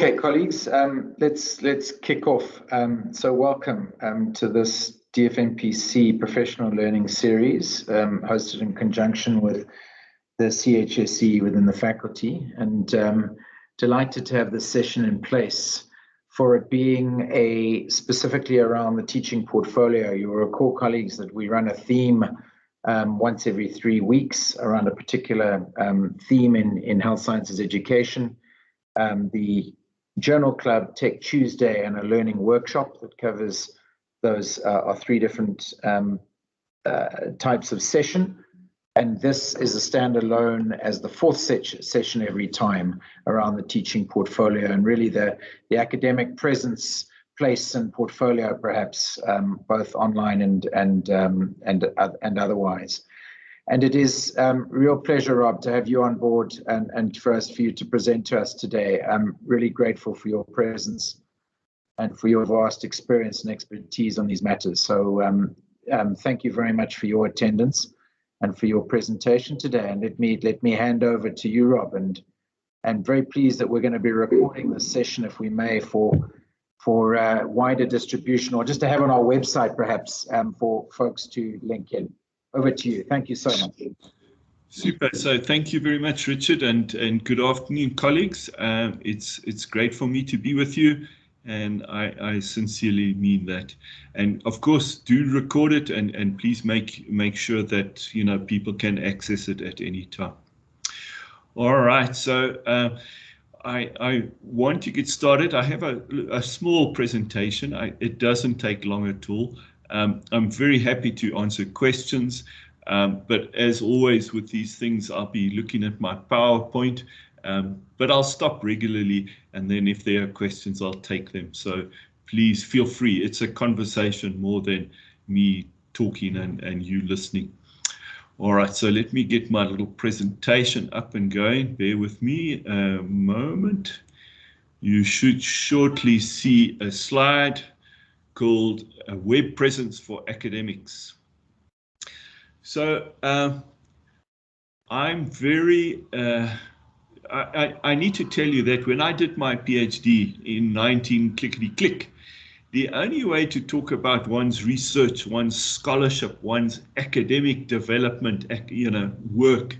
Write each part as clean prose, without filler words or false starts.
Okay, colleagues, let's kick off. So welcome to this DFMPC professional learning series hosted in conjunction with the CHSE within the faculty, and delighted to have this session in place for it being specifically around the teaching portfolio. You will recall, colleagues, that we run a theme once every 3 weeks around a particular theme in health sciences education. The Journal Club Tech Tuesday and a learning workshop that covers those are 3 different types of session. And this is a standalone as the 4th session every time around the teaching portfolio, and really the academic presence, place, and portfolio, perhaps both online and otherwise. And it is real pleasure, Rob, to have you on board and for you to present to us today. I'm really grateful for your presence and for your vast experience and expertise on these matters. So thank you very much for your attendance and for your presentation today. And let me hand over to you, Rob. And very pleased that we're going to be recording this session, if we may, for wider distribution, or just to have on our website, perhaps, for folks to link in. Over to you. Thank you so much. Super. So thank you very much, Richard, and good afternoon, colleagues. It's great for me to be with you, and I sincerely mean that. And of course, do record it, and please make sure that people can access it at any time. All right. So I want to get started. I have a small presentation. It doesn't take long at all. I'm very happy to answer questions, but as always with these things, I'll be looking at my PowerPoint, but I'll stop regularly, and then if there are questions, I'll take them. So please feel free. It's a conversation more than me talking and you listening. All right, so let me get my little presentation up and going. Bear with me a moment. You should shortly see a slide called a web presence for academics. So I'm very, I need to tell you that when I did my PhD in 19 the only way to talk about one's research, one's scholarship, one's academic development, work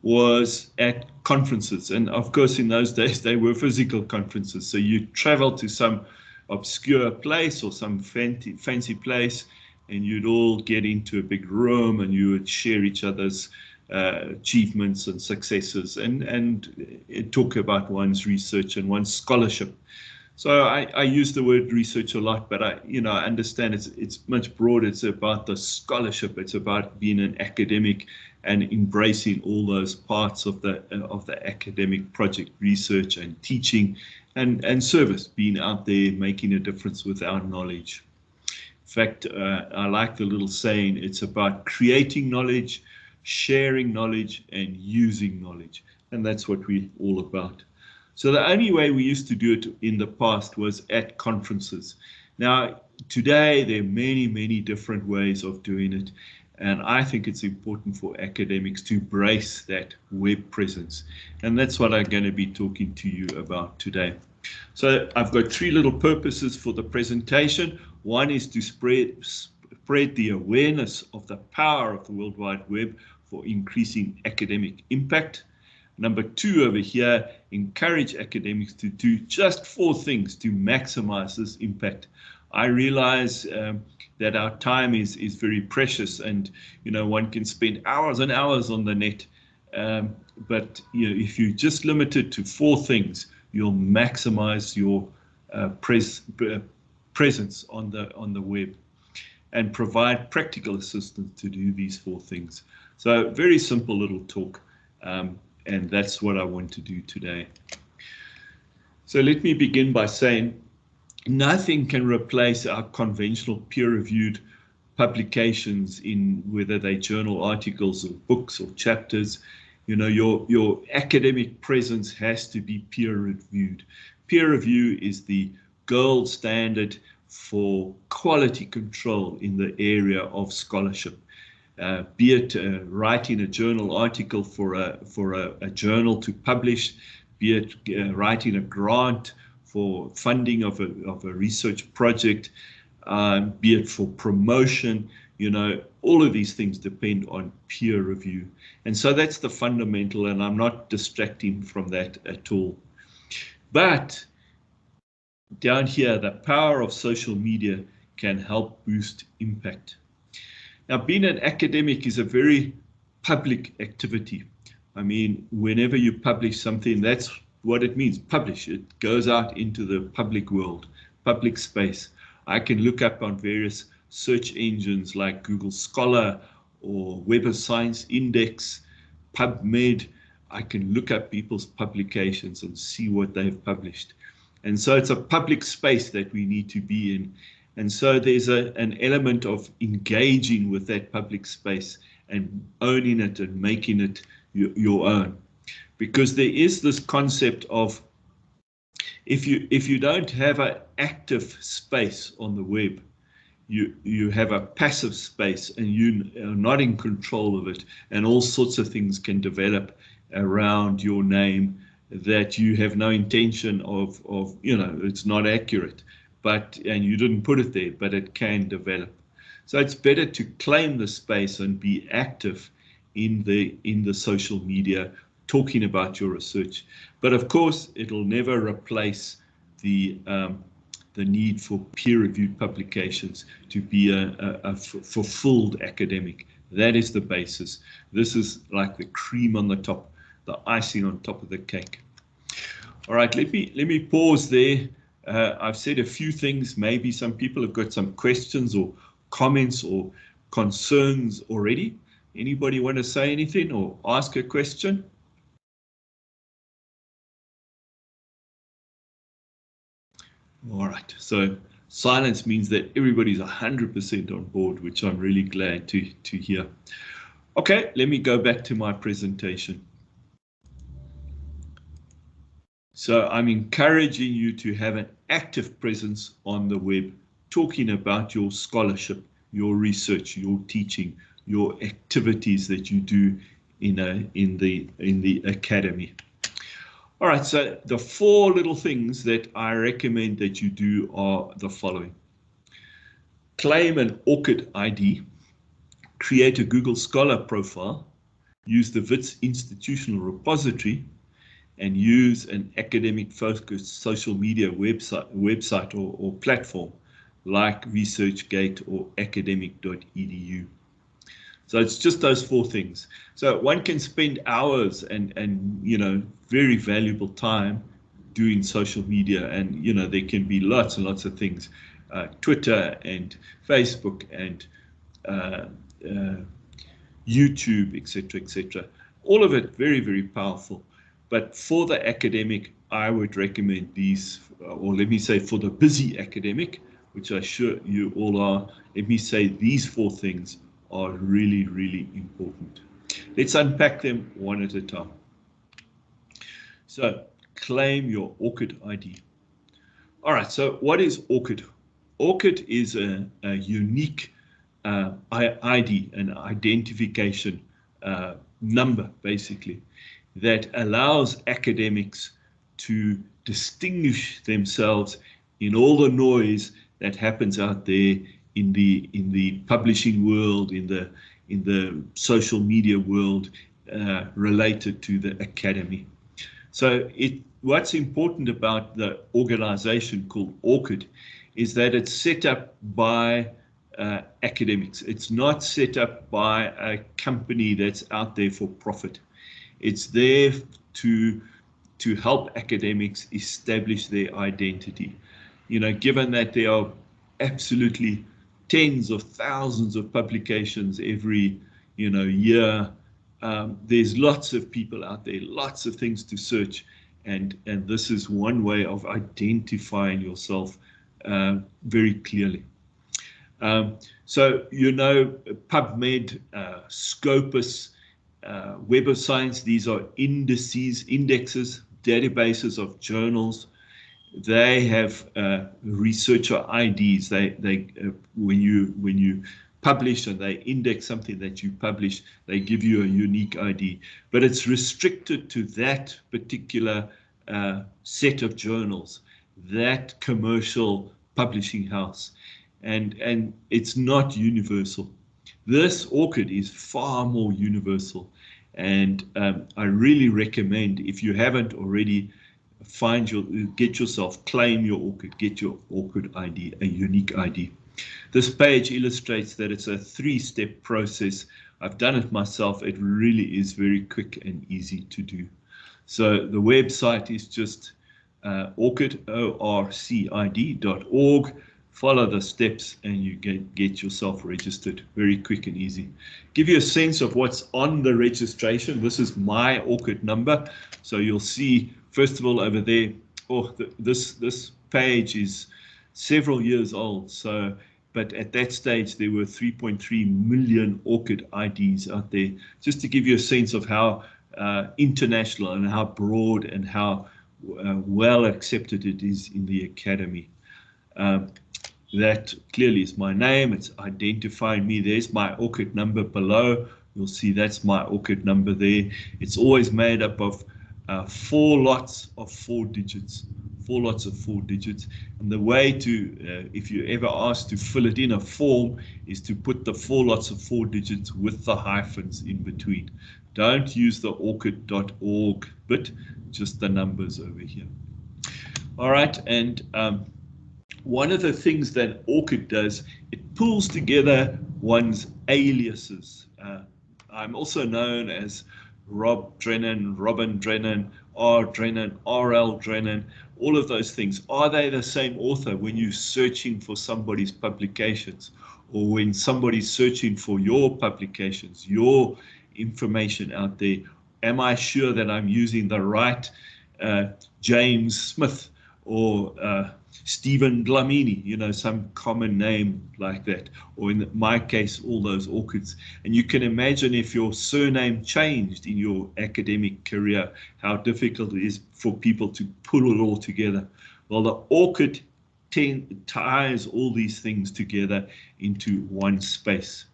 was at conferences. And of course, in those days, they were physical conferences. So you travel to some obscure place or some fancy place, and you'd all get into a big room and you would share each other's achievements and successes and talk about one's research and one's scholarship. So I use the word research a lot, but I understand it's much broader. It's about the scholarship. It's about being an academic and embracing all those parts of the academic project, research and teaching and service, being out there making a difference with our knowledge. In fact, I like the little saying, it's about creating knowledge, sharing knowledge, and using knowledge. And that's what we're all about. So the only way we used to do it in the past was at conferences. Now, today, there are many, many different ways of doing it. And I think it's important for academics to embrace that web presence. And that's what I'm going to be talking to you about today. So I've got 3 little purposes for the presentation. One is to spread the awareness of the power of the World Wide Web for increasing academic impact. Number 2 over here, encourage academics to do just 4 things to maximize this impact. I realize that our time is very precious, and one can spend hours and hours on the net. But if you just limit it to 4 things, you'll maximize your presence on the web and provide practical assistance to do these 4 things. So very simple little talk. And that's what I want to do today. So let me begin by saying nothing can replace our conventional peer-reviewed publications, in whether they journal articles or books or chapters. Your academic presence has to be peer-reviewed. Peer review is the gold standard for quality control in the area of scholarship. Be it writing a journal article for a journal to publish, be it writing a grant for funding of a research project, be it for promotion. All of these things depend on peer review. And so that's the fundamental, and I'm not distracting from that at all. But down here, the power of social media can help boost impact. Now, being an academic is a very public activity. I mean, whenever you publish something, that's what it means, publish. It goes out into the public world, public space. I can look up on various search engines like Google Scholar or Web of Science Index, PubMed. I can look up people's publications and see what they've published. And so it's a public space that we need to be in. And so there's an element of engaging with that public space and owning it and making it your own. Because there is this concept of if you don't have an active space on the web, you have a passive space and you are not in control of it, and all sorts of things can develop around your name that you have no intention of it's not accurate, and you didn't put it there, but it can develop. So it's better to claim the space and be active in the social media, talking about your research. But of course, it'll never replace the need for peer-reviewed publications to be a fulfilled academic. That is the basis. This is like the cream on the top, the icing on top of the cake. All right, let me pause there. I've said a few things. Maybe some people have got some questions or comments or concerns already. Anybody want to say anything or ask a question? All right, so silence means that everybody's 100% on board, which I'm really glad to hear. Okay, let me go back to my presentation. So I'm encouraging you to have an active presence on the web, talking about your scholarship, your research, your teaching, your activities that you do in the academy. All right, so the 4 little things that I recommend that you do are the following. Claim an ORCID ID, create a Google Scholar profile, use the WITS institutional repository, and use an academic-focused social media website or platform like ResearchGate or academic.edu. So it's just those 4 things. So one can spend hours and very valuable time doing social media, and there can be lots and lots of things, Twitter and Facebook and YouTube, etc. All of it very, very powerful. But for the academic, I would recommend these, or let me say for the busy academic, which I'm sure you all are, let me say these 4 things are really, really important. Let's unpack them one at a time. So claim your ORCID ID. All right, so what is ORCID? ORCID is a unique ID, an identification number, basically, that allows academics to distinguish themselves in all the noise that happens out there in the publishing world, in the social media world related to the academy. So what's important about the organization called ORCID is that it's set up by academics. It's not set up by a company that's out there for profit. It's there to help academics establish their identity. Given that there are absolutely tens of thousands of publications every year, there's lots of people out there, lots of things to search, and this is one way of identifying yourself very clearly. So PubMed, Scopus, Web of Science, these are indexes, databases of journals. They have researcher IDs. When you publish and they index something that you publish, they give you a unique ID. But it's restricted to that particular set of journals, that commercial publishing house, and it's not universal. This ORCID is far more universal, and I really recommend, if you haven't already, get yourself, claim your ORCID, get your ORCID ID, a unique ID. This page illustrates that it's a 3-step process. I've done it myself. It really is very quick and easy to do. So the website is just ORCID, orcid.org. Follow the steps and you get yourself registered. Very quick and easy. Give you a sense of what's on the registration. This is my ORCID number. So you'll see, first of all, over there, this page is several years old. So, but at that stage, there were 3.3 million ORCID IDs out there, just to give you a sense of how international and how broad and how well accepted it is in the academy. That clearly is my name. It's identifying me. There's my ORCID number below. You'll see that's my ORCID number there. It's always made up of 4 lots of 4 digits. 4 lots of 4 digits. And the way to, if you're ever asked to fill it in a form, is to put the 4 lots of 4 digits with the hyphens in between. Don't use the orcid.org bit, just the numbers over here. All right, and one of the things that ORCID does, it pulls together one's aliases. I'm also known as Rob Drennan, Robin Drennan, R Drennan, RL Drennan, all of those things. Are they the same author when you're searching for somebody's publications, or when somebody's searching for your publications, your information out there? Am I sure that I'm using the right James Smith or Stephen Dlamini, you know, some common name like that, or in my case, all those ORCIDs. And you can imagine if your surname changed in your academic career, how difficult it is for people to pull it all together. Well, the ORCID ties all these things together into one space.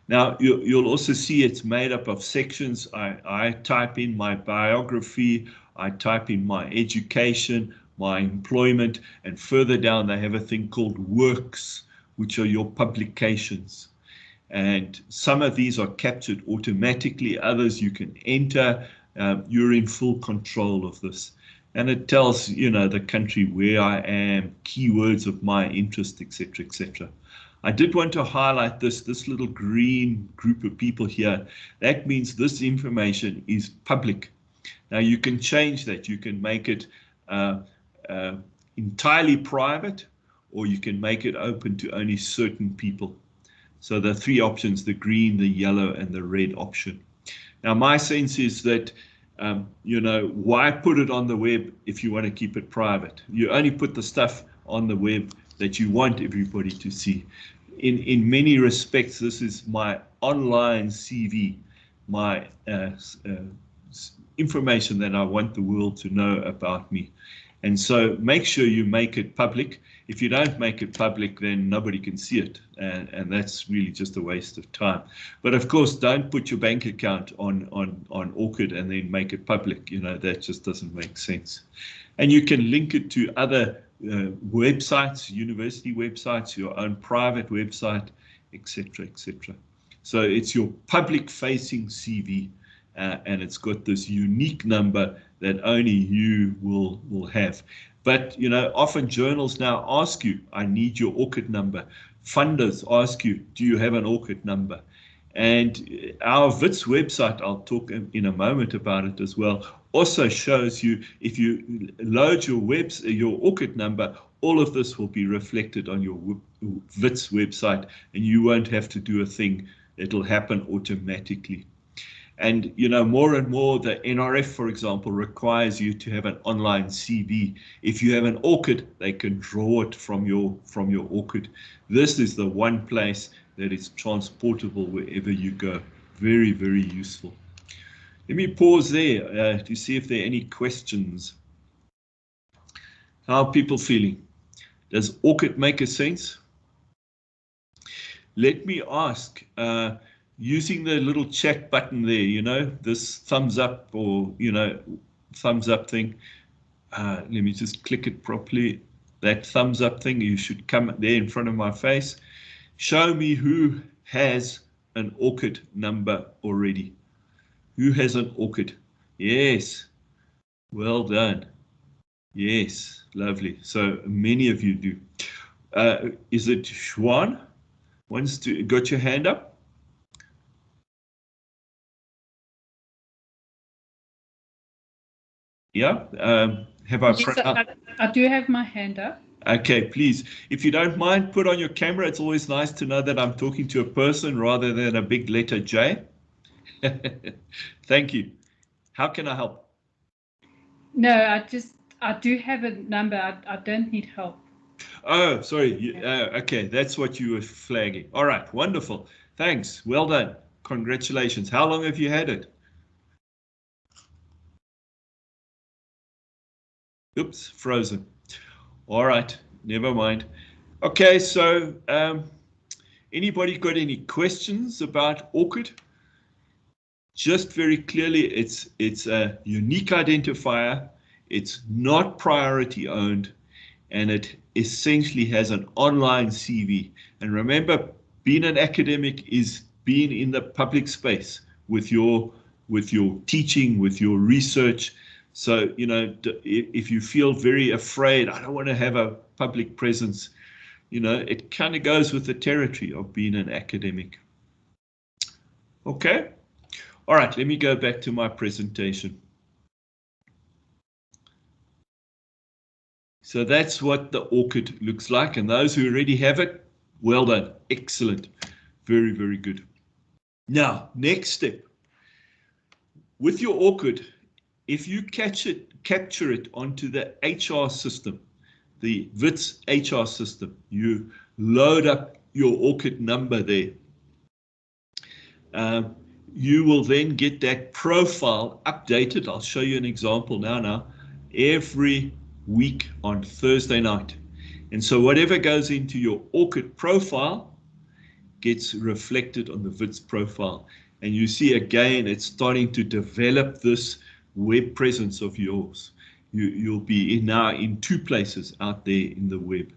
Now, you'll also see it's made up of sections. I type in my biography, I type in my education, my employment, and further down they have a thing called works, which are your publications. And some of these are captured automatically, others you can enter. You're in full control of this. And it tells, you know, the country where I am, keywords of my interest, etc., etc. I did want to highlight this little green group of people here. That means this information is public. Now you can change that. You can make it entirely private, or you can make it open to only certain people. So the 3 options, the green, the yellow, and the red option. Now my sense is that, you know, why put it on the web if you want to keep it private? You only put the stuff on the web that you want everybody to see. In many respects, this is my online CV, my information that I want the world to know about me. And so make sure you make it public. If you don't make it public, then nobody can see it. And that's really just a waste of time. But of course, don't put your bank account on ORCID and then make it public. You know, that just doesn't make sense. And you can link it to other websites, university websites, your own private website, etc., etc. So it's your public-facing CV, and it's got this unique number that only you will have. But, you know, often journals now ask you, I need your ORCID number. Funders ask you, do you have an ORCID number? And our WITS website, I'll talk in a moment about it as well, also shows you, if you load your ORCID number, all of this will be reflected on your WITS website, and you won't have to do a thing. It'll happen automatically. And, you know, more and more, the NRF, for example, requires you to have an online CV. If you have an ORCID, they can draw it from your ORCID. This is the one place that is transportable wherever you go. Very, very useful. Let me pause there to see if there are any questions. How are people feeling? Does ORCID make a sense? Let me ask, using the little chat button there, you know, this thumbs up or, you know, thumbs up thing, Let me just click it properly. That thumbs up thing, you should come there in front of my face. Show me who has an ORCID number already. Who has an ORCID? Yes. Well done. Yes, lovely. So many of you do. Is it Juan? Got your hand up? Yeah. Have I? Yes, I do have my hand up. Okay, please. If you don't mind, put on your camera. It's always nice to know that I'm talking to a person rather than a big letter J. Thank you. How can I help? No, I do have a number. I don't need help. Oh, sorry. Okay, that's what you were flagging. All right, wonderful. Thanks. Well done. Congratulations. How long have you had it? Oops, frozen. All right, never mind. Okay, so anybody got any questions about ORCID? Just very clearly, it's a unique identifier. It's not priority owned, and it essentially has an online CV. And remember, being an academic is being in the public space with your teaching, with your research. So, you know, if you feel very afraid, I don't want to have a public presence, you know, it kind of goes with the territory of being an academic. Okay. All right, let me go back to my presentation. So that's what the ORCID looks like. And those who already have it, well done. Excellent. Very, very good. Now, next step. With your ORCID, if you capture it onto the HR system, the WITS HR system, you load up your ORCID number there. You will then get that profile updated. I'll show you an example now, every week on Thursday night. And so whatever goes into your ORCID profile gets reflected on the WITS profile. And you see again, it's starting to develop this web presence of yours. You'll be now in 2 places out there in the web.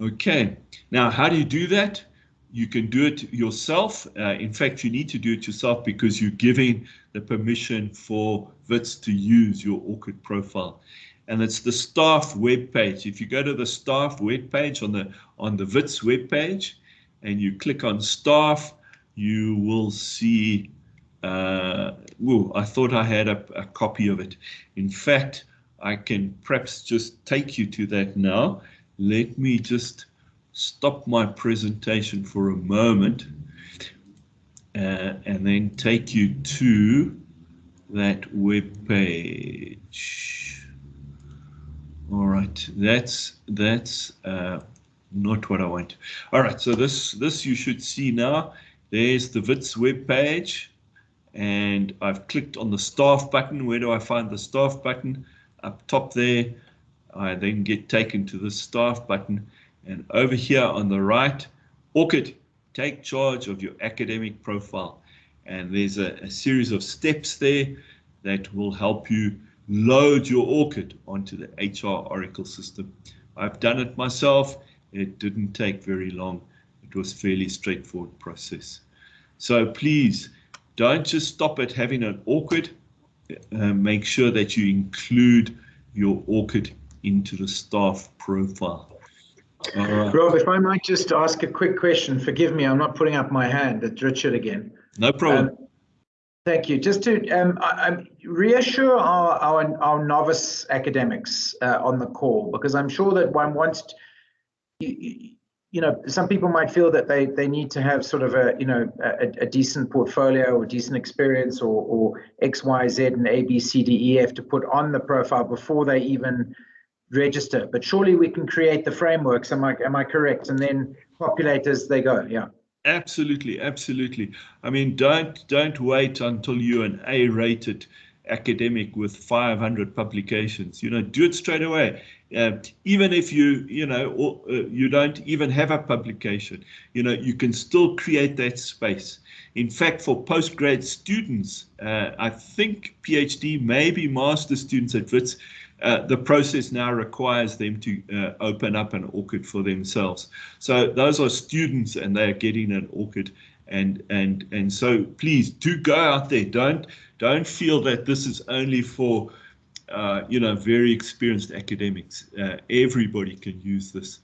Okay, now how do you do that? You can do it yourself. In fact, you need to do it yourself because you're giving the permission for WITS to use your ORCID profile. And it's the staff web page. If you go to the staff web page on the WITS web page and you click on staff, you will see, I thought I had a copy of it. In fact, I can perhaps just take you to that now. Let me just stop my presentation for a moment and then take you to that web page. All right, that's not what I want. All right, so this you should see now. There's the WITS web page, and I've clicked on the staff button. Where do I find the staff button? Up top there. I then get taken to the staff button, and over here on the right, ORCID, take charge of your academic profile. And there's a series of steps there that will help you load your ORCID onto the HR Oracle system. I've done it myself. It didn't take very long. It was a fairly straightforward process. So please don't just stop at having an ORCID. Make sure that you include your ORCID into the staff profile. All right. Rob, if I might just ask a quick question. Forgive me, I'm not putting up my hand. It's Richard again. No problem. Thank you. Just to reassure our novice academics on the call, because I'm sure that one wants to, you know, some people might feel that they need to have sort of a decent portfolio or decent experience or X, Y, Z and A, B, C, D, E, F to put on the profile before they even register. But surely we can create the frameworks. Am I correct? And then populate as they go. Yeah. Absolutely, absolutely. I mean, don't wait until you're an A-rated academic with 500 publications. You know, do it straight away. Even if you don't even have a publication, you know, you can still create that space. In fact, for postgrad students, I think PhD, maybe master students at WITS, the process now requires them to open up an ORCID for themselves. So those are students, and they are getting an ORCID. And so please do go out there. Don't feel that this is only for very experienced academics. Everybody can use this.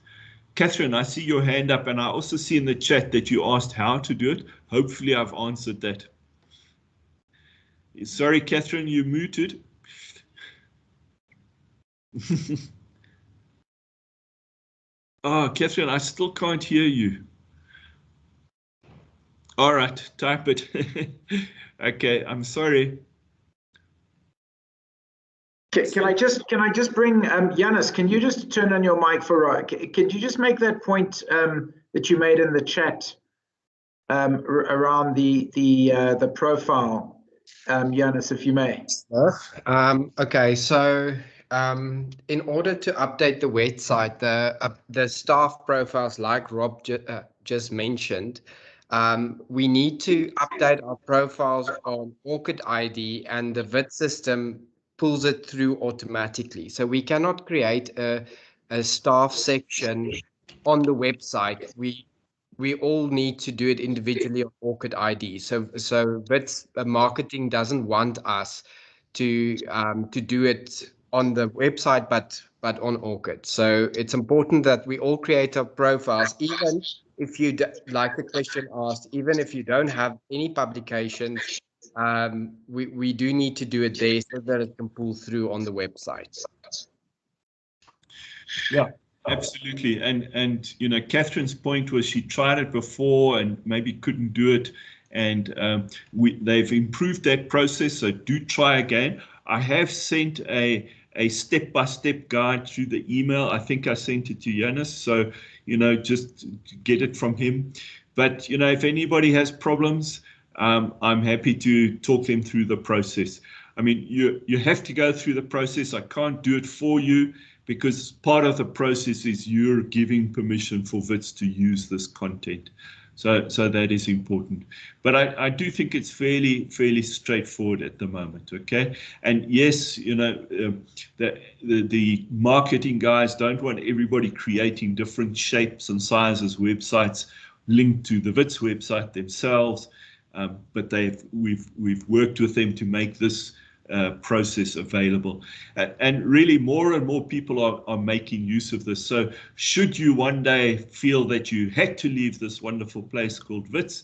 Catherine, I see your hand up, and I also see in the chat that you asked how to do it. Hopefully I've answered that. Sorry, Catherine, you muted. Oh, Catherine, I still can't hear you. All right, type it. Okay, I'm sorry. Can I just bring Yanis? Can you just turn on your mic for Roy? Could you just make that point that you made in the chat around the profile, Yanis, if you may? Okay, so in order to update the website, the staff profiles, like Rob just mentioned, we need to update our profiles on ORCID ID, and the VIT system pulls it through automatically. So we cannot create a staff section on the website. We all need to do it individually on ORCID ID. So VIT marketing doesn't want us to do it on the website, but on ORCID. So it's important that we all create our profiles, even if you, like the question asked, even if you don't have any publications, we do need to do it there so that it can pull through on the website. Yeah, absolutely. And Catherine's point was she tried it before and maybe couldn't do it. And they've improved that process, so do try again. I have sent a step-by-step guide through the email. I think I sent it to Yanis, so just get it from him. But if anybody has problems, I'm happy to talk them through the process. I mean, you have to go through the process. I can't do it for you, because part of the process is you're giving permission for VITs to use this content. So that is important. But I do think it's fairly straightforward at the moment, okay? And yes, the marketing guys don't want everybody creating different shapes and sizes websites linked to the VITs website themselves. But we've worked with them to make this process available, and really more and more people are making use of this. So should you one day feel that you had to leave this wonderful place called VITs,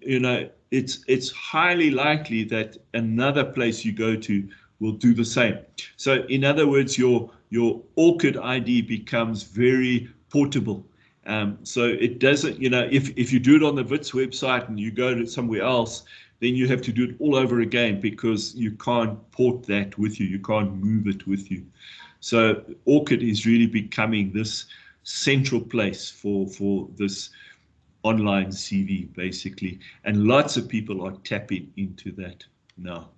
it's highly likely that another place you go to will do the same. So in other words, your ORCID ID becomes very portable. So it doesn't, if you do it on the VITs website and you go to somewhere else, then you have to do it all over again, because you can't port that with you. You can't move it with you. So ORCID is really becoming this central place for this online CV, basically. And lots of people are tapping into that now.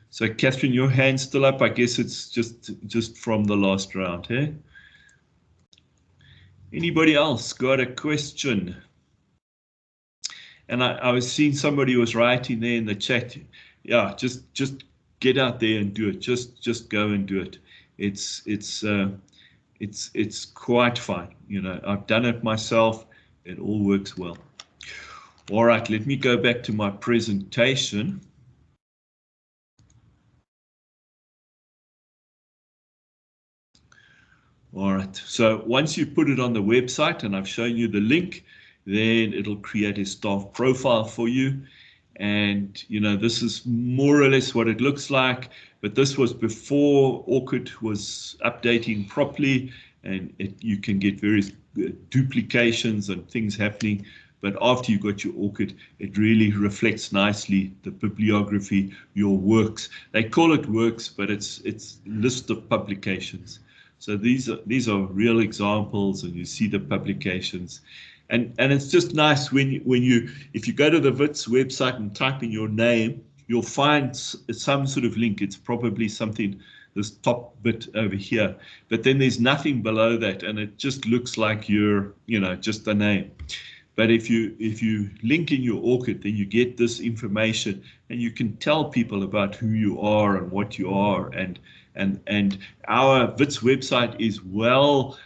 So Catherine, your hand's still up. I guess it's just from the last round, hey? Anybody else got a question? And I was seeing somebody was writing there in the chat. Yeah, just get out there and do it. Just go and do it. It's quite fine. I've done it myself. It all works well. All right, let me go back to my presentation. All right, so once you put it on the website, and I've shown you the link, then it'll create a staff profile for you. And this is more or less what it looks like, but this was before ORCID was updating properly, and you can get various duplications and things happening. But after you've got your ORCID, it really reflects nicely the bibliography, your works. They call it works, but it's list of publications. So these are real examples, and you see the publications. And it's just nice if you go to the VITs website and type in your name, you'll find some sort of link. It's probably something, this top bit over here, but then there's nothing below that, and it just looks like you're, just a name. But if you link in your ORCID, then you get this information, and you can tell people about who you are and what you are, and And our WITS website is well,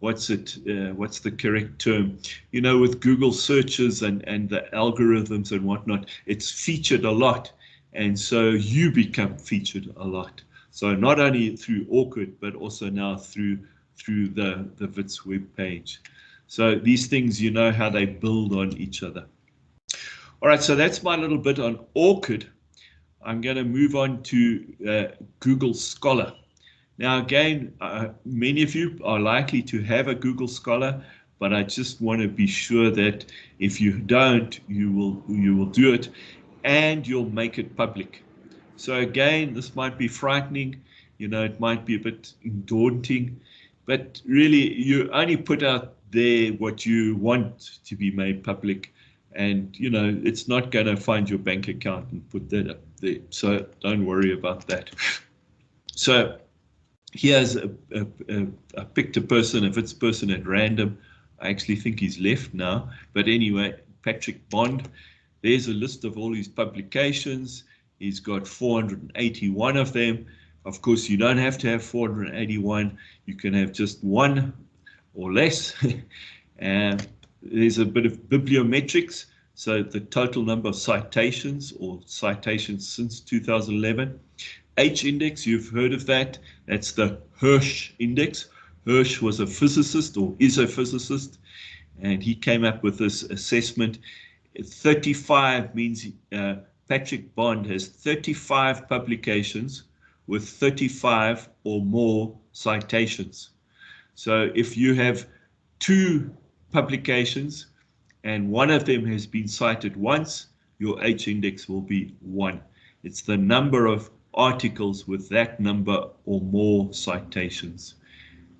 what's the correct term? You know, with Google searches and the algorithms and whatnot, it's featured a lot. And so you become featured a lot. So not only through Awkward, but also now through the WITS web page. So these things, you know how they build on each other. All right, so that's my little bit on Awkward. I'm going to move on to Google Scholar. Now, again, many of you are likely to have a Google Scholar, but I just want to be sure that if you don't, you will do it, and you'll make it public. So again, this might be frightening, you know, it might be a bit daunting, but really you only put out there what you want to be made public, and you know, it's not going to find your bank account and put that up there. So don't worry about that. So here's I picked a person, a WITS person at random. I actually think he's left now, but anyway, Patrick Bond. There's a list of all his publications. He's got 481 of them. Of course, you don't have to have 481. You can have just one or less. And there's a bit of bibliometrics. So the total number of citations or citations since 2011. H-index, you've heard of that. That's the Hirsch index. Hirsch was a physicist, or is a physicist, and he came up with this assessment. 35 means Patrick Bond has 35 publications with 35 or more citations. So if you have 2 publications and one of them has been cited once, your H-index will be 1. It's the number of articles with that number or more citations.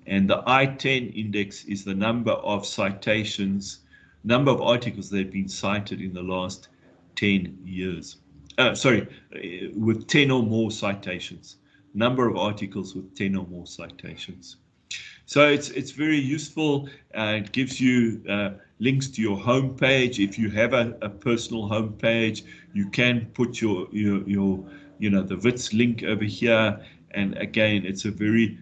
And the I-10 index is the number of citations, number of articles that have been cited in the last 10 years. With 10 or more citations. Number of articles with 10 or more citations. So it's very useful. It gives you links to your home page. If you have a personal home page, you can put your the WITS link over here. And again, it's a very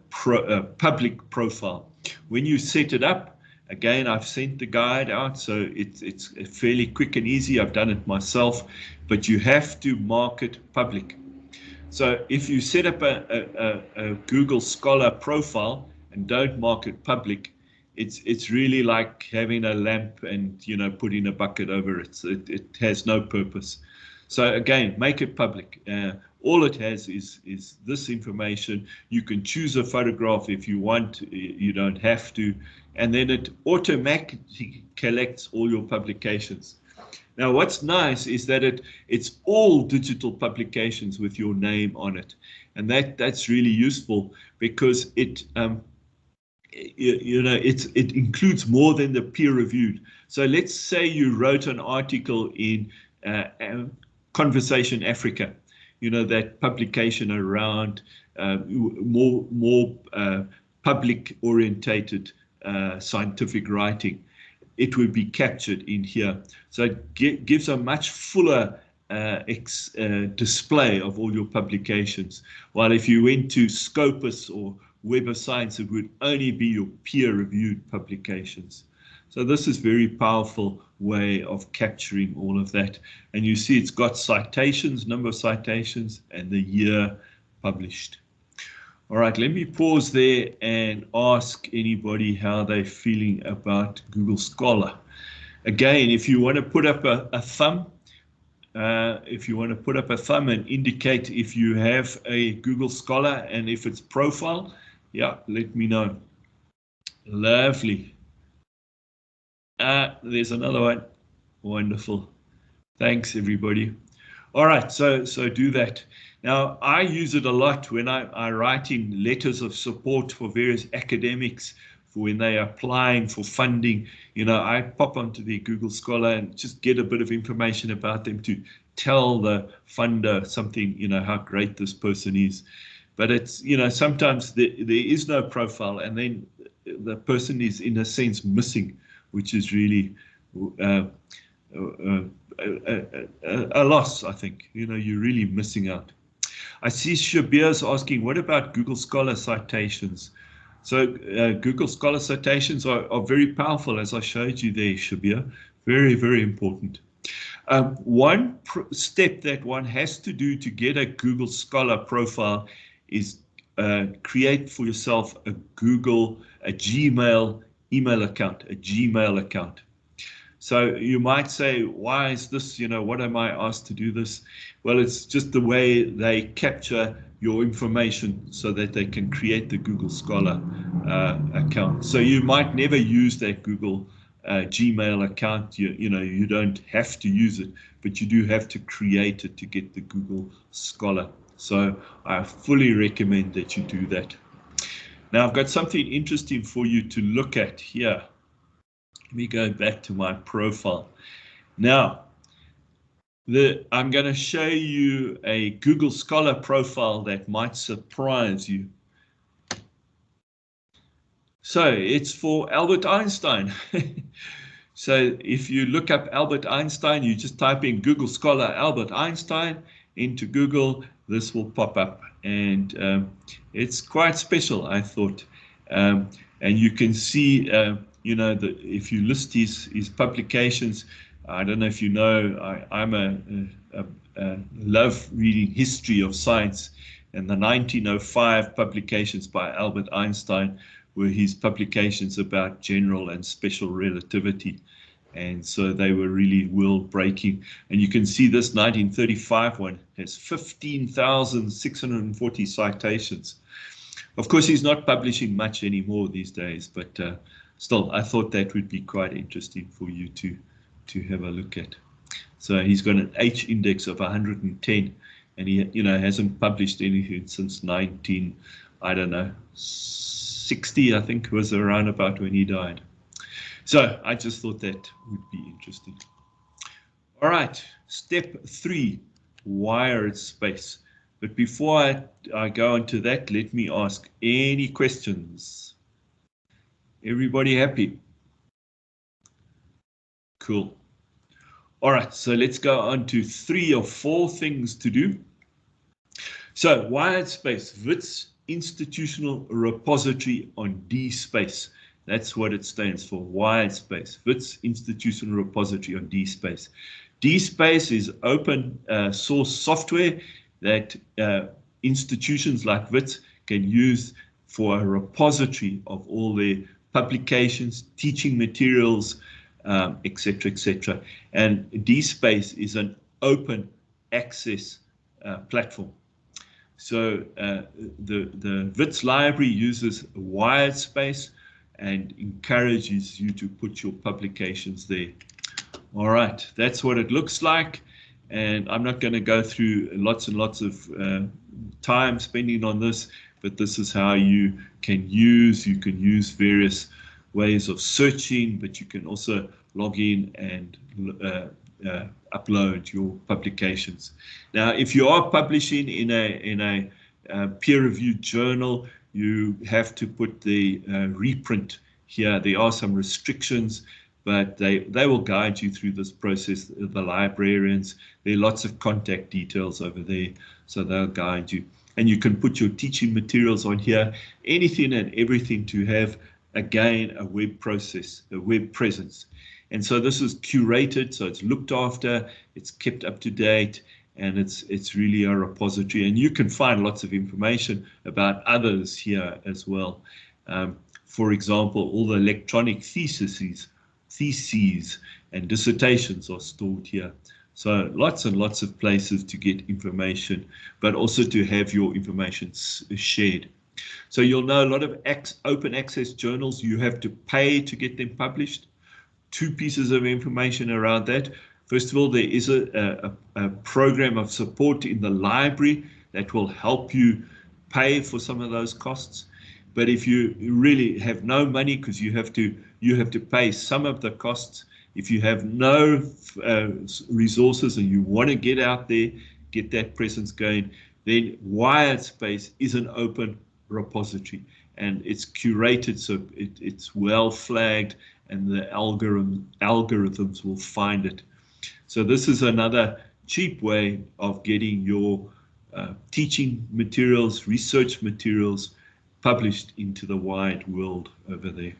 public profile. When you set it up, again, I've sent the guide out, so it's fairly quick and easy. I've done it myself, but you have to mark it public. So if you set up a Google Scholar profile and don't mark it public, it's really like having a lamp and putting a bucket over it. So it has no purpose. So again, make it public. All it has is this information. You can choose a photograph if you want. You don't have to. And then it automatically collects all your publications. Now, what's nice is that it's all digital publications with your name on it. And that's really useful because it includes more than the peer-reviewed. So let's say you wrote an article in Conversation Africa, that publication around more public-orientated scientific writing. It would be captured in here. So it gives a much fuller display of all your publications. While if you went to Scopus or Web of Science, it would only be your peer-reviewed publications. So this is a very powerful way of capturing all of that. And you see it's got citations, number of citations, and the year published. All right, let me pause there and ask anybody how they're feeling about Google Scholar. Again, if you want to put up a thumb, and indicate if you have a Google Scholar and if it's profile, yeah, let me know. Lovely. There's another one. Wonderful. Thanks, everybody. All right, so do that. Now, I use it a lot when I write in letters of support for various academics, for when they are applying for funding. I pop onto the Google Scholar and just get a bit of information about them to tell the funder something, how great this person is. But it's, sometimes there is no profile, and then the person is, in a sense, missing, which is really a loss, I think. You're really missing out. I see Shabir's asking, what about Google Scholar citations? So Google Scholar citations are very powerful, as I showed you there, Shabir. Very, very important. One step that one has to do to get a Google Scholar profile is create for yourself a Gmail email account, a Gmail account. So you might say, why is this, what am I asked to do this? Well, it's just the way they capture your information so that they can create the Google Scholar account. So you might never use that Google Gmail account. You don't have to use it, but you do have to create it to get the Google Scholar. So I fully recommend that you do that. Now I've got something interesting for you to look at here. Let me go back to my profile. Now, I'm going to show you a Google Scholar profile that might surprise you. So it's for Albert Einstein. So if you look up Albert Einstein, you just type in Google Scholar Albert Einstein into Google, this will pop up. And it's quite special, I thought. And you can see if you list his publications, I don't know if you know, I'm a love reading history of science, and the 1905 publications by Albert Einstein were his publications about general and special relativity, and so they were really world-breaking. And you can see this 1935 one has 15,640 citations. Of course, he's not publishing much anymore these days, but still, I thought that would be quite interesting for you to have a look at. So he's got an H index of 110, and he hasn't published anything since 60, I think, was around about when he died. So I just thought that would be interesting. All right, step 3, wired space. But before I go into that, let me ask any questions. Everybody happy? Cool. All right, so let's go on to 3 or 4 things to do. So wired space, WITS institutional repository on DSpace. That's what it stands for, wired space, WITS institutional repository on DSpace. DSpace is open source software that institutions like WITS can use for a repository of all their publications, teaching materials, etc., etc. And DSpace is an open access platform. So the WITS library uses wired space and encourages you to put your publications there. All right, that's what it looks like. And I'm not going to go through lots and lots of time spending on this, but this is how you can use various ways of searching, but you can also log in and upload your publications. Now, if you are publishing in a peer-reviewed journal, you have to put the reprint here. There are some restrictions, but they will guide you through this process. The librarians, there are lots of contact details over there, so they'll guide you. And you can put your teaching materials on here, anything and everything to have, again, a web process, a web presence. And so this is curated, so it's looked after, it's kept up to date, and it's really a repository. And you can find lots of information about others here as well. For example, all the electronic theses and dissertations are stored here. So lots and lots of places to get information, but also to have your information shared. So you'll know a lot of open access journals, you have to pay to get them published. 2 pieces of information around that. First of all, there is a program of support in the library that will help you pay for some of those costs. But if you really have no money, because you have to pay some of the costs, if you have no resources and you want to get out there, get that presence going, then wired space is an open repository, and it's curated, so it's well flagged, and the algorithms will find it. So this is another cheap way of getting your teaching materials, research materials published into the wide world over there.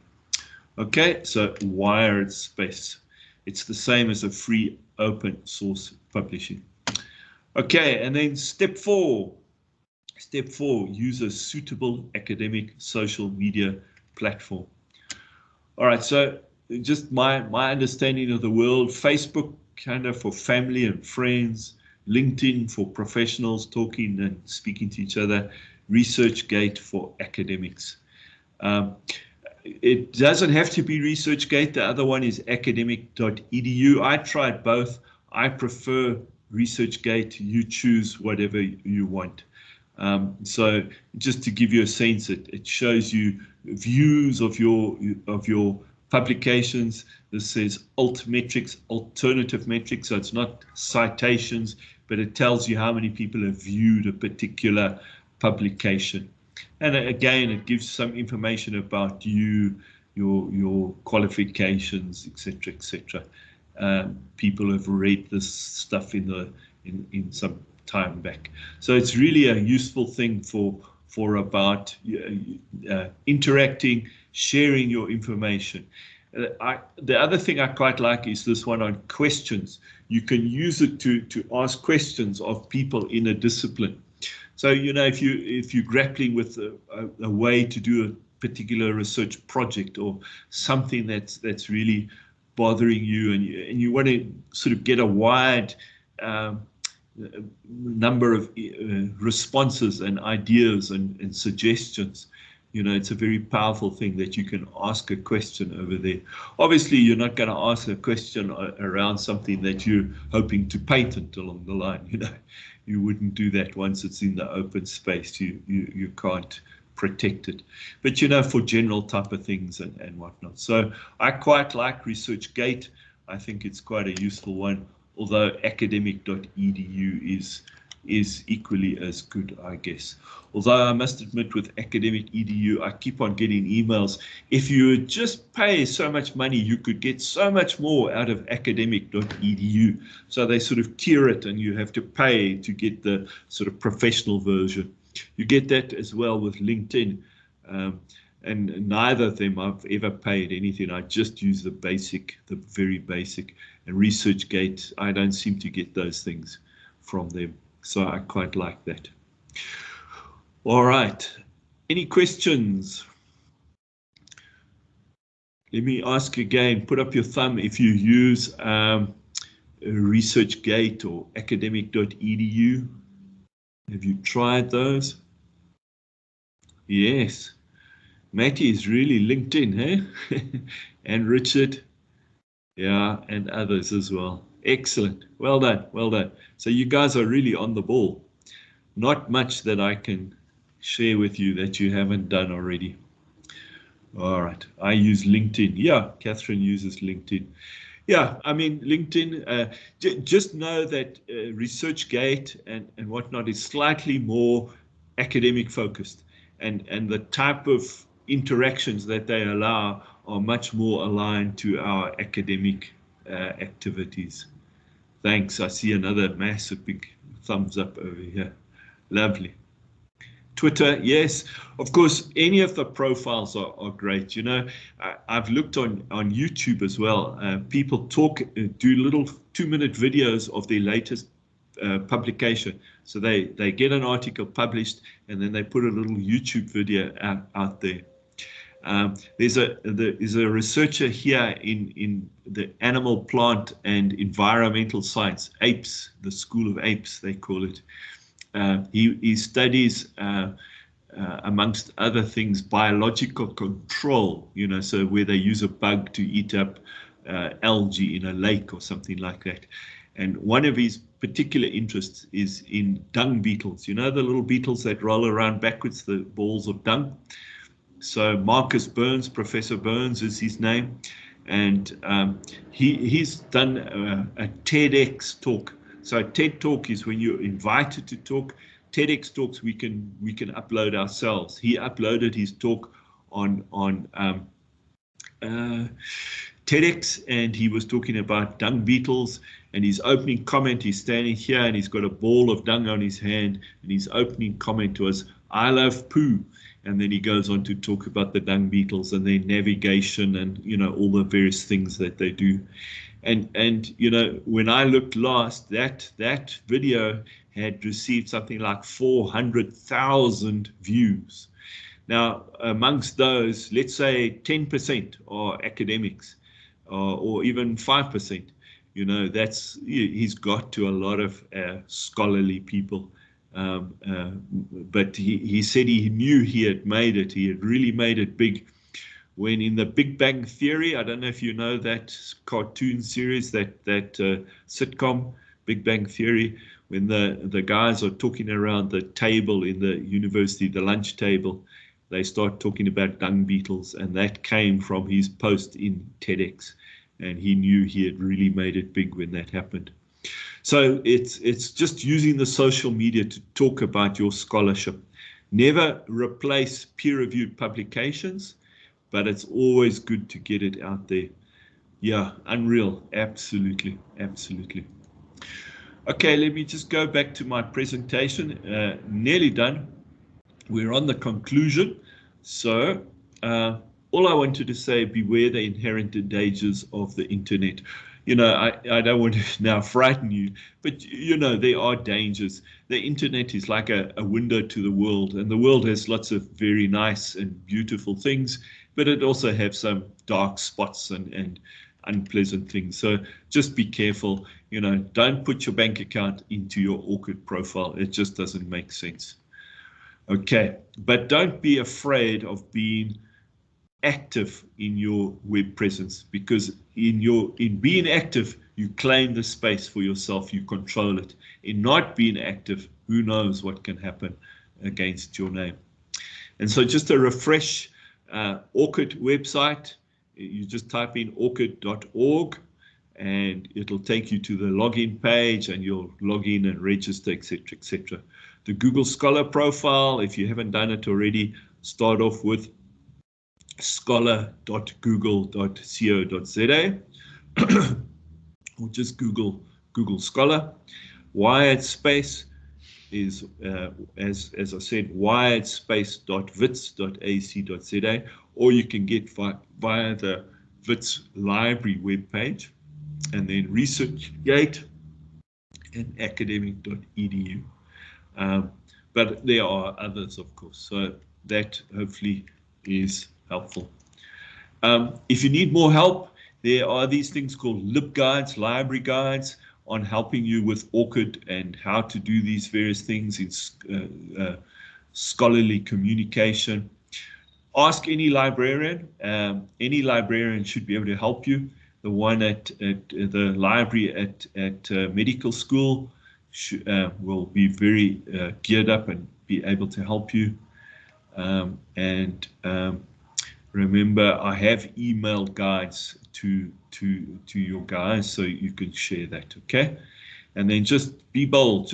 Okay, so wired space. It's the same as a free open source publishing. Okay, and then step four. Step four, use a suitable academic social media platform. All right, so just my understanding of the world: Facebook kind of for family and friends, LinkedIn for professionals talking and speaking to each other, ResearchGate for academics. It doesn't have to be ResearchGate. The other one is academic.edu. I tried both. I prefer ResearchGate. You choose whatever you want. So just to give you a sense, it shows you views of your publications. This says altmetrics, alternative metrics. So it's not citations, but it tells you how many people have viewed a particular publication. And again, it gives some information about you, your qualifications, etc., etc. People have read this stuff in some time back. So it's really a useful thing for about interacting, sharing your information. The other thing I quite like is this one on questions. You can use it to ask questions of people in a discipline. So, you know, if you're grappling with a way to do a particular research project or something that's really bothering you, and you want to sort of get a wide number of responses and ideas and suggestions, you know, it's a very powerful thing that you can ask a question over there. Obviously, you're not going to ask a question around something that you're hoping to patent along the line. You know, you wouldn't do that once it's in the open space. You can't protect it. But, you know, for general type of things and whatnot. So I quite like ResearchGate. I think it's quite a useful one, although academic.edu is equally as good, I guess. Although I must admit, with academic.edu, I keep on getting emails. If you would just pay so much money, you could get so much more out of academic.edu. So they sort of tier it, and you have to pay to get the sort of professional version. You get that as well with LinkedIn. And neither of them I've ever paid anything. I just use the basic, the very basic. And ResearchGate, I don't seem to get those things from them. So I quite like that. All right. Any questions? Let me ask again, put up your thumb if you use ResearchGate or academic.edu. Have you tried those? Yes. Matty is really LinkedIn, eh? And Richard, yeah, and others as well. Excellent. Well done. Well done. So you guys are really on the ball. Not much that I can share with you that you haven't done already. All right. I use LinkedIn. Yeah, Catherine uses LinkedIn. Yeah, I mean, LinkedIn, just know that ResearchGate and whatnot is slightly more academic focused, and the type of interactions that they allow are much more aligned to our academic activities. Thanks. I see another massive big thumbs up over here. Lovely. Twitter, yes, of course, any of the profiles are great. You know, I've looked on YouTube as well. People talk, do little 2-minute videos of their latest publication. So they get an article published, and then they put a little YouTube video out there. There's a researcher here in the animal, plant, and environmental science, apes, the School of Apes, they call it. He studies, amongst other things, biological control, you know, so where they use a bug to eat up algae in a lake or something like that. And one of his particular interests is in dung beetles, you know, the little beetles that roll around backwards, the balls of dung. So Marcus Burns, Professor Burns is his name, and he's done a TEDx talk. So TED Talk is when you're invited to talk. TEDx talks we can upload ourselves. He uploaded his talk on TEDx, and he was talking about dung beetles, And his opening comment, he's standing here and he's got a ball of dung on his hand, and his opening comment was, "I love poo." And then he goes on to talk about the dung beetles and their navigation and, you know, all the various things that they do. And you know, when I looked last, that video had received something like 400,000 views. Now, amongst those, let's say 10% are academics, or even 5%. You know, he's got to a lot of scholarly people. But he said he knew he had made it. He had really made it big. When in the Big Bang Theory, I don't know if you know that cartoon series, that sitcom, Big Bang Theory, when the guys are talking around the table in the university, the lunch table, they start talking about dung beetles, and that came from his post in TEDx, and he knew he had really made it big when that happened. So it's just using the social media to talk about your scholarship. Never replace peer-reviewed publications, but it's always good to get it out there. Yeah, unreal. Absolutely, absolutely. Okay, let me just go back to my presentation. Nearly done. We're on the conclusion. So all I wanted to say, beware the inherent dangers of the internet. You know, I don't want to now frighten you, but, you know, there are dangers. The internet is like a window to the world, and the world has lots of very nice and beautiful things, but it also has some dark spots and unpleasant things. So just be careful. You know, don't put your bank account into your ORCID profile. It just doesn't make sense. Okay, but don't be afraid of being active in your web presence, because in being active, you claim the space for yourself, you control it. In not being active, who knows what can happen against your name. And so just to refresh, ORCID website, you just type in orcid.org and it'll take you to the login page, and you'll log in and register, etc., etc. The Google Scholar profile, if you haven't done it already, start off with scholar.google.co.za or just Google Scholar. Wired space is, as I said, wiredspace.wits.ac.za, or you can get via the WITS library webpage, and then ResearchGate and academic.edu. But there are others, of course, so that hopefully is helpful. If you need more help, there are these things called LibGuides, library guides, on helping you with ORCID and how to do these various things in scholarly communication. Ask any librarian. Any librarian should be able to help you. The one at the library at medical school will be very geared up and be able to help you. Remember, I have emailed guides to your guys, so you can share that, okay? And then just be bold,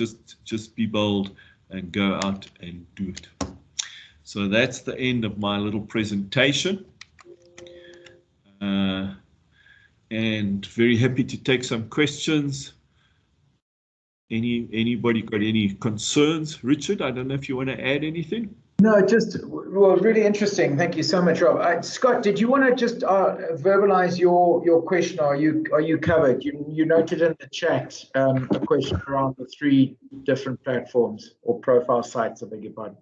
just be bold and go out and do it. So that's the end of my little presentation. And very happy to take some questions. Anybody got any concerns? Richard, I don't know if you want to add anything. No, just, well, really interesting. Thank you so much, Rob. Scott, did you want to just verbalize your question? Are you covered? You noted in the chat a question around the 3 different platforms or profile sites, I beg your pardon.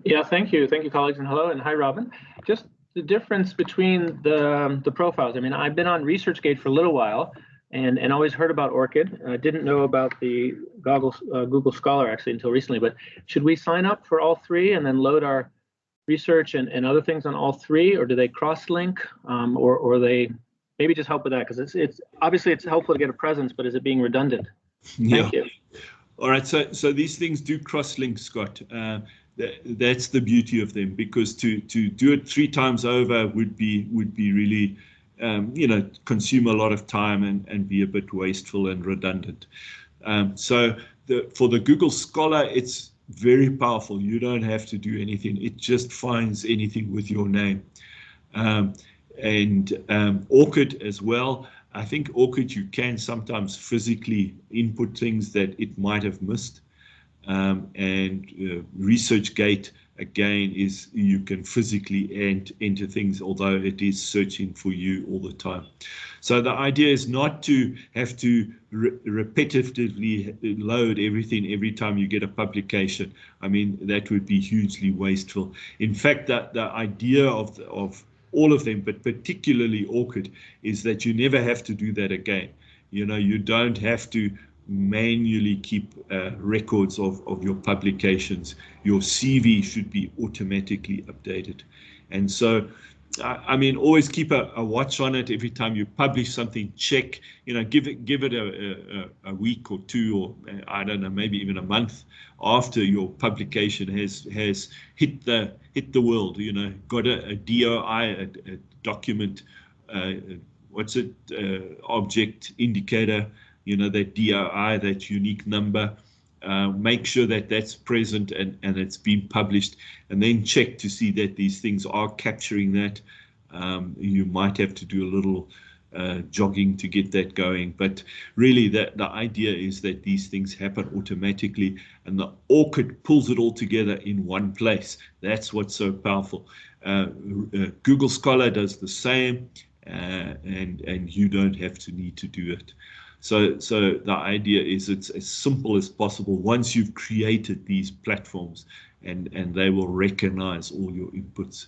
Yeah, thank you, colleagues, and hello, and hi, Robin. Just the difference between the profiles. I mean, I've been on ResearchGate for a little while, and always heard about ORCID. I didn't know about the Google Scholar actually until recently. But should we sign up for all 3 and then load our research and other things on all 3, or do they cross-link, or they maybe just help with that? Because it's obviously it's helpful to get a presence, but is it being redundant? Thank you. All right, so these things do cross-link, Scott. That's the beauty of them, because to do it 3 times over would be really consume a lot of time and be a bit wasteful and redundant. So for the Google Scholar, it's very powerful. You don't have to do anything. It just finds anything with your name. And ORCID as well. I think Orchid, you can sometimes physically input things that it might have missed. And ResearchGate, again, is you can physically enter things, although it is searching for you all the time. So the idea is not to have to repetitively load everything every time you get a publication. I mean, that would be hugely wasteful. In fact, the idea of all of them, but particularly Orchid, is that you never have to do that again. You know, you don't have to manually keep records of your publications. Your CV should be automatically updated. And so, I mean, always keep a watch on it. Every time you publish something, check, you know, give it a week or two, or I don't know, maybe even a month after your publication has hit the world, you know, got a DOI, a document, what's it, object indicator, you know, that DOI, that unique number. Make sure that that's present and it's been published, and then check to see that these things are capturing that. You might have to do a little jogging to get that going, but really the idea is that these things happen automatically, and the Orchid pulls it all together in one place. That's what's so powerful. Google Scholar does the same, and you don't have to need to do it. So the idea is it's as simple as possible once you've created these platforms, and they will recognize all your inputs.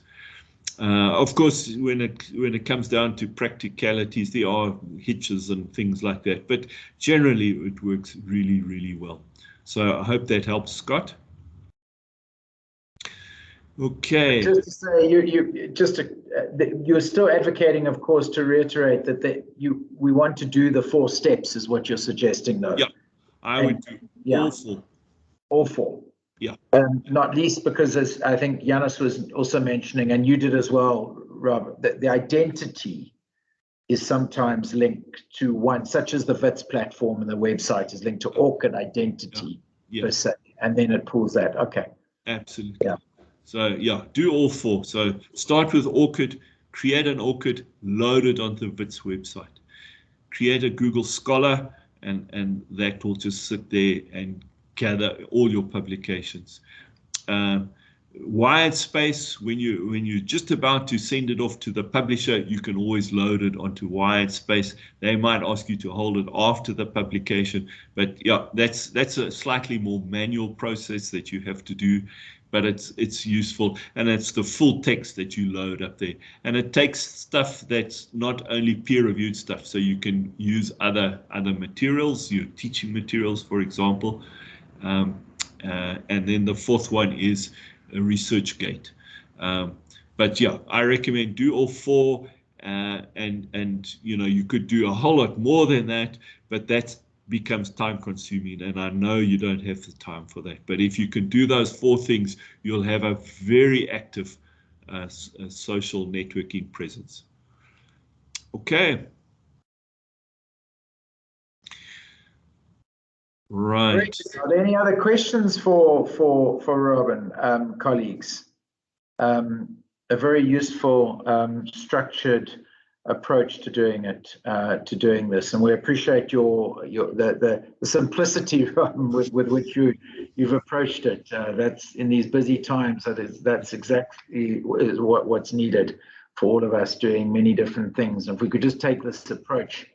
Of course, when it comes down to practicalities, there are hitches and things like that, but generally it works really, really well. So I hope that helps, Scott. Okay. Just to say, you're still advocating, of course, to reiterate that we want to do the 4 steps, is what you're suggesting, though. Yeah, I would do all 4. All 4. Yeah. Not least because, as I think Yanis was also mentioning, and you did as well, Rob, that the identity is sometimes linked to one, such as the WITS platform and the website is linked to Orchid identity per se, and then it pulls that. Okay. Absolutely. Yeah. So yeah, do all 4. So start with Orchid, create an Orchid, load it onto the WITS website. Create a Google Scholar, and that will just sit there and gather all your publications. Wired space, when you're just about to send it off to the publisher, you can always load it onto wired space. They might ask you to hold it after the publication, but yeah, that's a slightly more manual process that you have to do, but it's useful, and it's the full text that you load up there, and it takes stuff that's not only peer-reviewed stuff, so you can use other materials, your teaching materials, for example. And then the 4th one is a ResearchGate. But yeah, I recommend do all 4, and you know, you could do a whole lot more than that, but that becomes time consuming, and I know you don't have the time for that. But if you can do those 4 things, you'll have a very active social networking presence. Okay. Right. Are there any other questions for Robin, colleagues? A very useful, structured approach to doing it, to doing this, and we appreciate the simplicity with which you've approached it. That's in these busy times. That's exactly what's needed for all of us doing many different things. And if we could just take this approach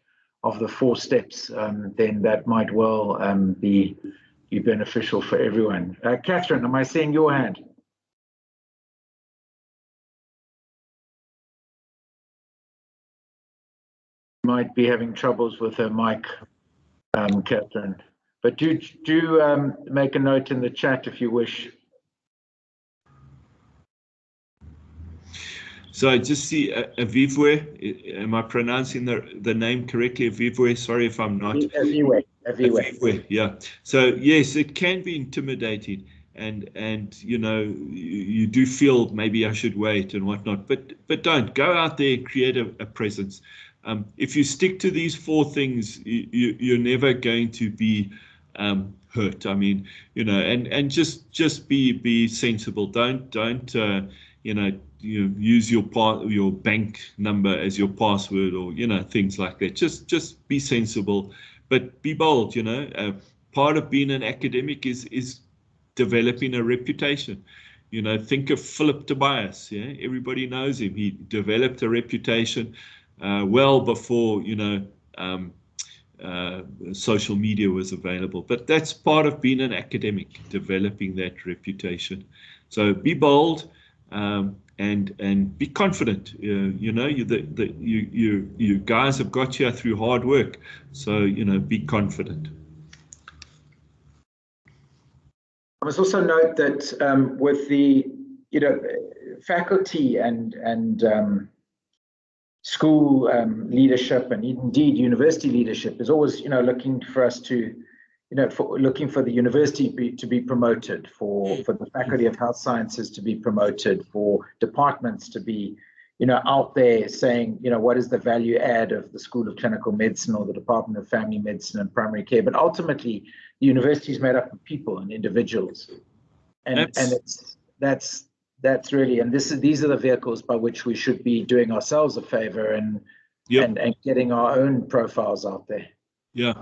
of the 4 steps, then that might well be beneficial for everyone. Catherine, am I seeing your hand? Might be having troubles with her mic, Catherine, but do make a note in the chat if you wish. So I just see Avivwe. Am I pronouncing the name correctly? Avivwe. Sorry if I'm not. Avivwe. Yeah. So yes, it can be intimidating, and you know, you do feel maybe I should wait and whatnot, but don't go out there and create a presence. If you stick to these 4 things, you're never going to be hurt. I mean, and just be sensible. Don't use your bank number as your password, or things like that. Just be sensible, but be bold. Part of being an academic is developing a reputation. Think of Philip Tobias. Yeah, everybody knows him. He developed a reputation well before social media was available. But that's part of being an academic, developing that reputation. So be bold and be confident. You guys have got here through hard work. So be confident. I must also note that with the faculty and school leadership, and indeed university leadership, is always looking for us to looking for the university to be promoted, for the Faculty of Health Sciences to be promoted, for departments to be out there saying what is the value add of the School of Clinical Medicine or the Department of Family Medicine and Primary Care. But ultimately the university is made up of people and individuals, and that's really, and these are the vehicles by which we should be doing ourselves a favor and getting our own profiles out there. Yeah,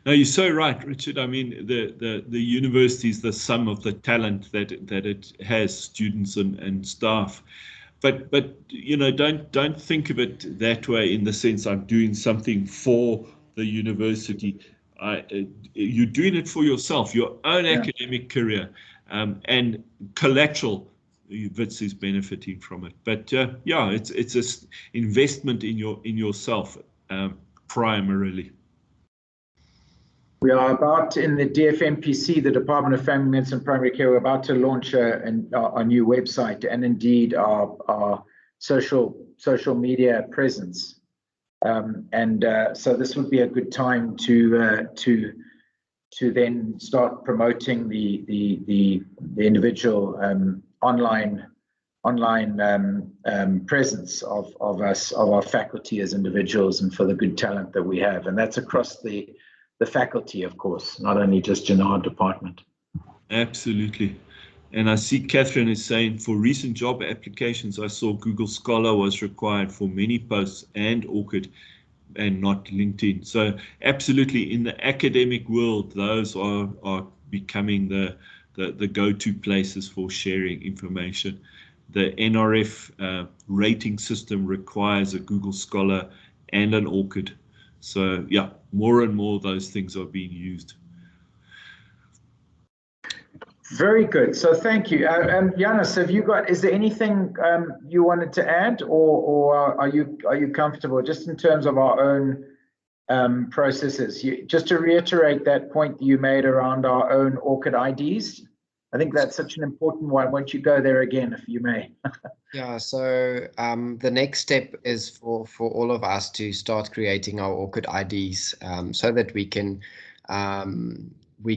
no, you're so right, Richard. I mean, the university is the sum of the talent that it has, students and staff. But don't think of it that way, in the sense I'm doing something for the university. You're doing it for yourself, your own academic career, and collateral. Wits is benefiting from it. But it's an investment in yourself primarily. We are about, in the DFMPC, the Department of Family Medicine and Primary Care, we're about to launch our new website, and indeed our social media presence. So this would be a good time to then start promoting the individual online presence of us, of our faculty as individuals, and for the good talent that we have. And that's across the faculty, of course, not only just in our department. Absolutely. And I see Catherine is saying, for recent job applications, I saw Google Scholar was required for many posts and ORCID and not LinkedIn. So absolutely, in the academic world, those are becoming the go-to places for sharing information. The NRF rating system requires a Google Scholar and an ORCID. So yeah, more and more those things are being used. Very good. So thank you. Janis, is there anything you wanted to add, or are you comfortable just in terms of our own processes? Just to reiterate that point you made around our own ORCID IDs, I think that's such an important one. Won't you go there again, if you may? Yeah, so the next step is for all of us to start creating our ORCID IDs, so that we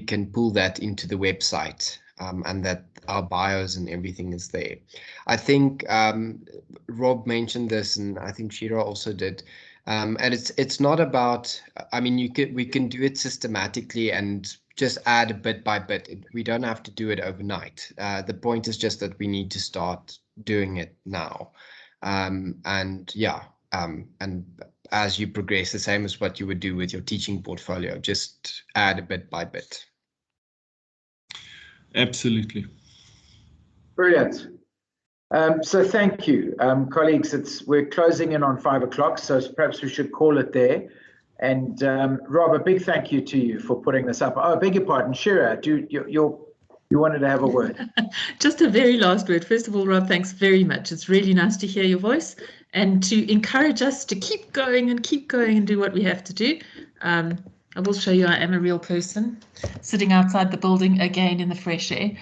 can pull that into the website, and that our bios and everything is there. I think Rob mentioned this, and I think Shira also did. And it's not about, I mean, we can do it systematically and just add bit by bit. We don't have to do it overnight. The point is just that we need to start doing it now. And as you progress, the same as what you would do with your teaching portfolio, just add a bit by bit. Absolutely. Brilliant. So thank you, colleagues. We're closing in on 5 o'clock, so perhaps we should call it there. And Rob, a big thank you to you for putting this up. Oh, I beg your pardon, Shira, you wanted to have a word? Just a very last word. First of all, Rob, thanks very much. It's really nice to hear your voice and to encourage us to keep going and do what we have to do. I will show you I am a real person sitting outside the building again in the fresh air.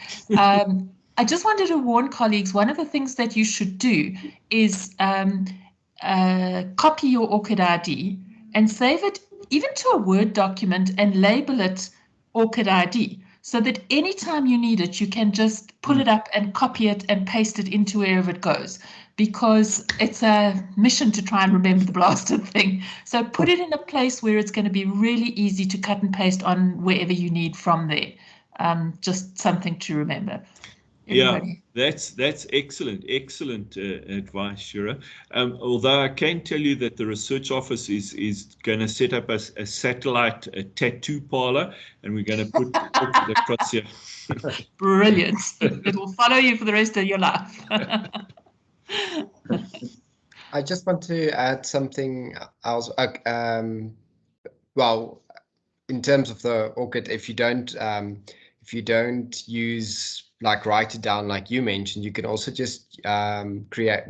I just wanted to warn colleagues, one of the things that you should do is copy your ORCID ID and save it even to a Word document and label it ORCID ID, so that anytime you need it, you can just pull it up and copy it and paste it into wherever it goes, because it's a mission to try and remember the blasted thing. So put it in a place where it's going to be really easy to cut and paste on wherever you need from there. Just something to remember. Everybody. Yeah, that's excellent advice, Shira. Although I can tell you that the research office is going to set up a satellite tattoo parlor, and we're going to put it across here. Brilliant. It will follow you for the rest of your life. I just want to add something else. Well, in terms of the ORCID, if you don't use, like, write it down like you mentioned, you can also just create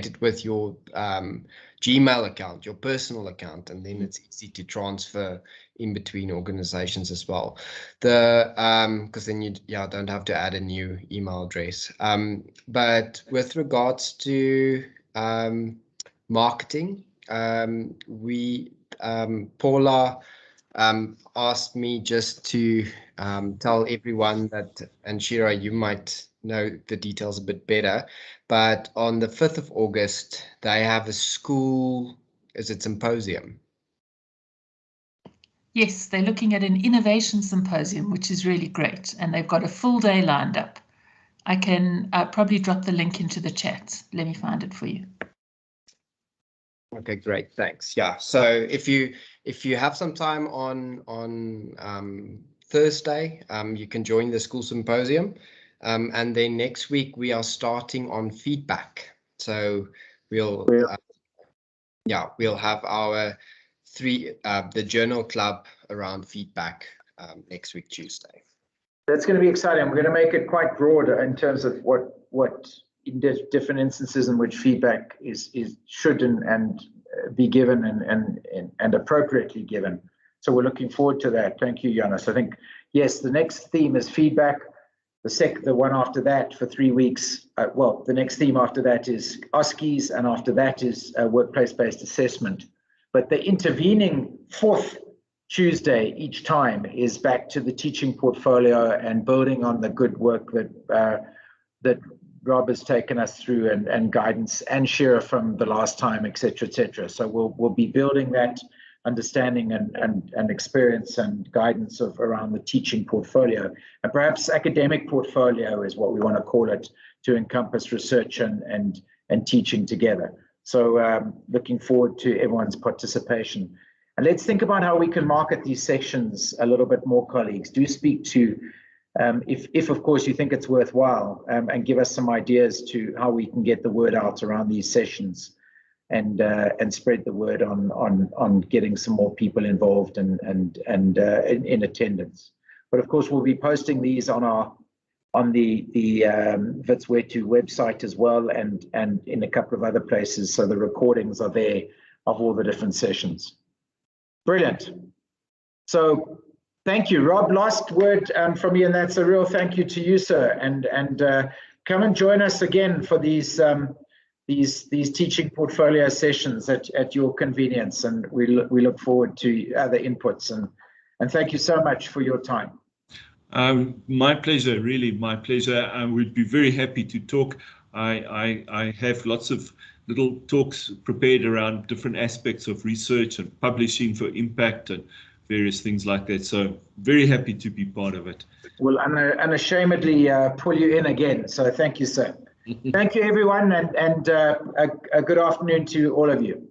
it with your Gmail account, your personal account, and then it's easy to transfer in between organizations as well. Because then you don't have to add a new email address. But with regards to marketing, Paula asked me just to tell everyone that, and Shira, you might know the details a bit better, but on the 5th of August, they have a school, is it symposium? Yes, they're looking at an innovation symposium, which is really great, and they've got a full day lined up. I can probably drop the link into the chat. Let me find it for you. Okay, great, thanks. Yeah, so if you have some time on Thursday, you can join the school symposium, and then next week we are starting on feedback. So we'll have our the journal club around feedback next week, Tuesday. That's going to be exciting. We're going to make it quite broad in terms of what in different instances in which feedback should and be given and appropriately given. So we're looking forward to that. Thank you, Jonas. I think, yes, the next theme is feedback. The one after that for 3 weeks. The next theme after that is OSCEs, and after that is workplace-based assessment. But the intervening 4th Tuesday each time is back to the teaching portfolio and building on the good work that Rob has taken us through, and guidance, and Shira from the last time, et cetera. So we'll be building that understanding and experience and guidance around the teaching portfolio, and perhaps academic portfolio is what we want to call it, to encompass research and teaching together. So looking forward to everyone's participation. And let's think about how we can market these sections a little bit more, colleagues. Do speak to, if of course you think it's worthwhile, and give us some ideas to how we can get the word out around these sessions, and spread the word on getting some more people involved and in attendance. But of course, we'll be posting these on the Wits Where To website as well, and in a couple of other places, so the recordings are there of all the different sessions. Brilliant. So thank you, Rob. Last word from you, and that's a real thank you to you, sir. And come and join us again for these teaching portfolio sessions at your convenience, and we look forward to other inputs, and thank you so much for your time. My pleasure, really, my pleasure. I would be very happy to talk. I have lots of little talks prepared around different aspects of research and publishing for impact and various things like that. So very happy to be part of it. Well, I'm unashamedly pull you in again. So thank you, sir. Thank you, everyone, and a good afternoon to all of you.